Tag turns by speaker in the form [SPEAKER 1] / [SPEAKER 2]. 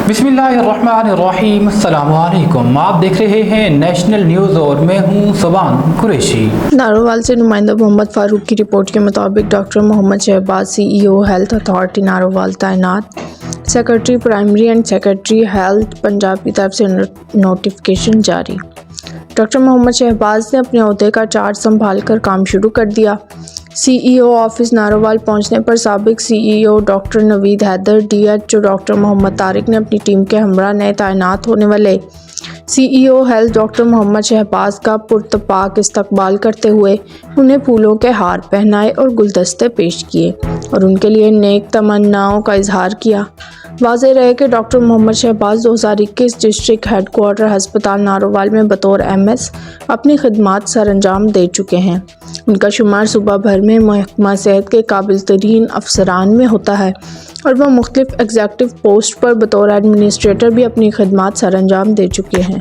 [SPEAKER 1] بسم اللہ الرحمن الرحیم، السلام علیکم۔ آپ دیکھ رہے ہیں نیشنل نیوز اور میں ہوں سبان قریشی۔
[SPEAKER 2] نارووال سے نمائندہ محمد فاروق کی رپورٹ کے مطابق ڈاکٹر محمد شہباز سی E O health authority Narowal تعینات۔ Secretary primary and secretary health Punjab کی طرف سے نوٹیفکیشن جاری۔ ڈاکٹر محمد شہباز نے اپنے عہدے کا چارج سنبھال کر کام شروع کر دیا۔ سی ای او آفس نارووال پہنچنے پر سابق C E O doctor Naveed Haider, D H O doctor Muhammad Tariq نے اپنی ٹیم کے ہمراہ نئے تعینات ہونے والے C E O health doctor Muhammad Shahbaz کا پرتپاک استقبال کرتے ہوئے انہیں پھولوں کے ہار پہنائے اور گلدستے پیش کیے اور ان کے لیے نیک تمناؤں کا اظہار کیا۔ واضح رہے کہ doctor Muhammad Shahbaz 2021 district head quarter ہسپتال نارووال میں بطور ایم ایس اپنی خدمات سر انجام دے چکے ہیں۔ ان کا شمار صوبہ بھر میں محکمہ صحت کے قابل ترین افسران میں ہوتا ہے اور وہ مختلف ایگزیکٹو پوسٹ پر بطور ایڈمنسٹریٹر بھی اپنی خدمات سر انجام دے چکے ہیں۔